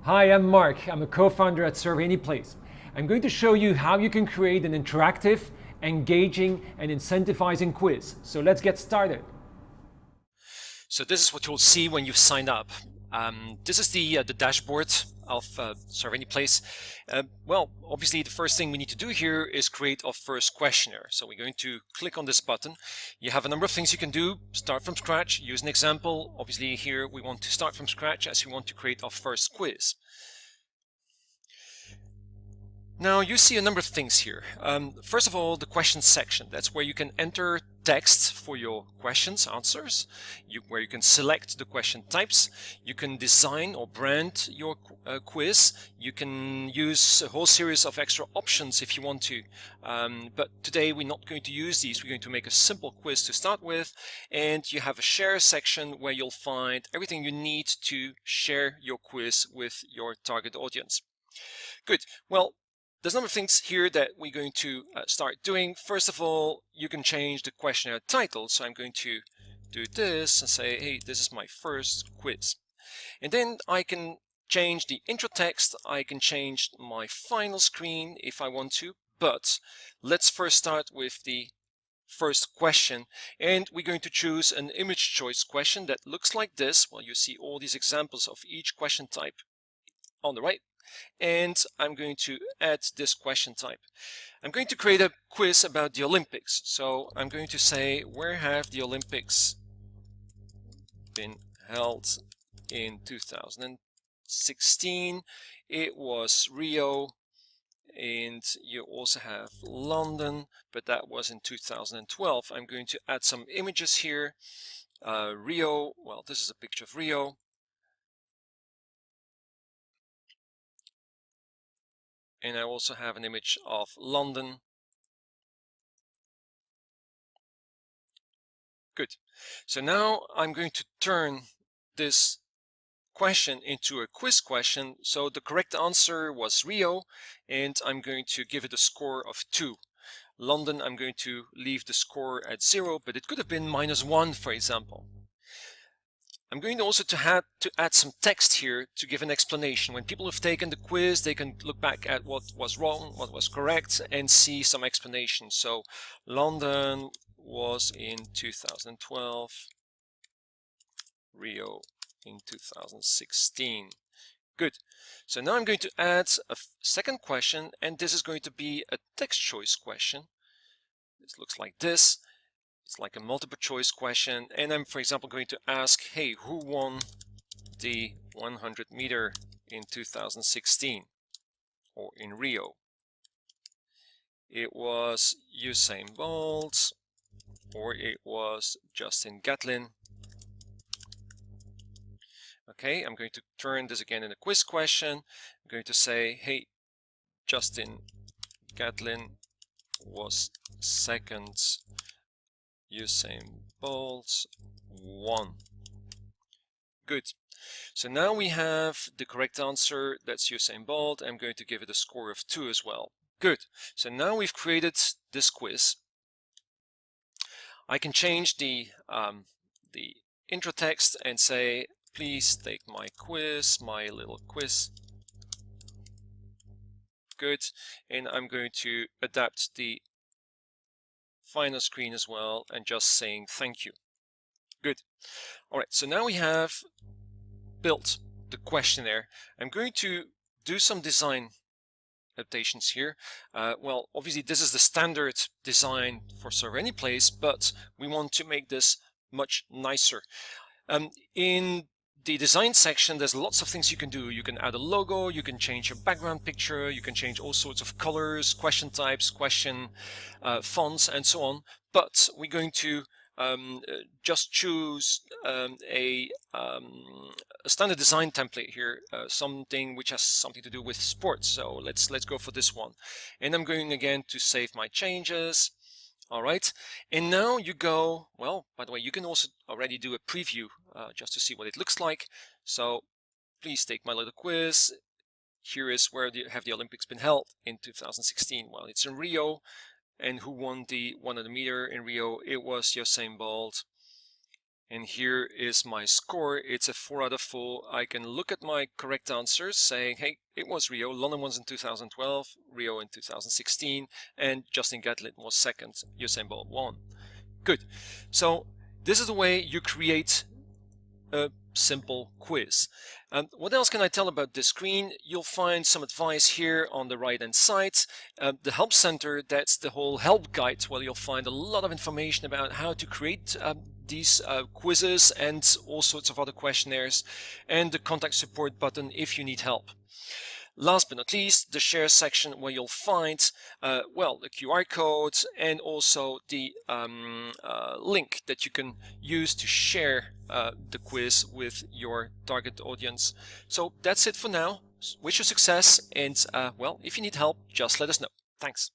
Hi, I'm Mark. I'm a co-founder at Survey Anyplace. I'm going to show you how you can create an interactive, engaging, and incentivizing quiz. So let's get started. So this is what you'll see when you've signed up. This is the dashboard of Survey Anyplace. Well, obviously the first thing we need to do here is create our first questionnaire. So we're going to click on this button. You have a number of things you can do. Start from scratch, use an example. Obviously here we want to start from scratch as we want to create our first quiz. Now you see a number of things here. First of all, the questions section. That's where you can enter text for your questions, answers, where you can select the question types. You can design or brand your quiz. You can use a whole series of extra options if you want to. But today we're not going to use these. We're going to make a simple quiz to start with. And you have a share section where you'll find everything you need to share your quiz with your target audience. Good. Well, there's a number of things here that we're going to start doing. First of all, you can change the questionnaire title. So I'm going to do this and say, hey, this is my first quiz. And then I can change the intro text. I can change my final screen if I want to. But let's first start with the first question. And we're going to choose an image choice question that looks like this. Well, you see all these examples of each question type on the right. And I'm going to add this question type. I'm going to create a quiz about the Olympics. So I'm going to say, where have the Olympics been held in 2016? It was Rio, and you also have London, but that was in 2012. I'm going to add some images here. Rio, well, this is a picture of Rio. And I also have an image of London. Good. So now I'm going to turn this question into a quiz question. So the correct answer was Rio, and I'm going to give it a score of 2. London, I'm going to leave the score at 0, but it could have been -1, for example. I'm going also to add some text here to give an explanation. When people have taken the quiz, they can look back at what was wrong, what was correct, and see some explanation. So London was in 2012, Rio in 2016. Good. So now I'm going to add a second question, and this is going to be a text choice question. This looks like this. It's like a multiple choice question, and I'm, for example, going to ask, hey, who won the 100 meter in 2016 or in Rio? It was Usain Bolt, or it was Justin Gatlin. Okay, I'm going to turn this again in a quiz question. I'm going to say, hey, Justin Gatlin was second, Usain Bolt won. Good. So now we have the correct answer. That's Usain Bolt. I'm going to give it a score of 2 as well. Good. So now we've created this quiz. I can change the intro text and say, please take my quiz, my little quiz. Good. And I'm going to adapt the final screen as well and just saying thank you. Good. All right, so now we have built the questionnaire. I'm going to do some design adaptations here. Well, obviously this is the standard design for Survey Anyplace, but we want to make this much nicer. In the design section, there's lots of things you can do. You can add a logo, you can change your background picture, you can change all sorts of colors, question types, question fonts, and so on. But we're going to just choose a standard design template here, something which has something to do with sports. So let's go for this one. And I'm going again to save my changes. All right, and now you go, well, by the way, you can also already do a preview just to see what it looks like. So please take my little quiz. Here is where have the Olympics been held in 2016. Well, it's in Rio. And who won the 100 meter in Rio? It was Usain Bolt. And here is my score. It's a 4 out of 4. I can look at my correct answers saying, hey, it was Rio. London was in 2012, Rio in 2016, and Justin Gatlin was second. Usain Bolt won. Good. So this is the way you create a simple quiz. What else can I tell about this screen? You'll find some advice here on the right hand side. The help center, that's the whole help guide where you'll find a lot of information about how to create these quizzes and all sorts of other questionnaires, and the contact support button if you need help. Last but not least, the share section where you'll find, well, the QR code and also the link that you can use to share the quiz with your target audience. So that's it for now. Wish you success, and well, if you need help, just let us know. Thanks.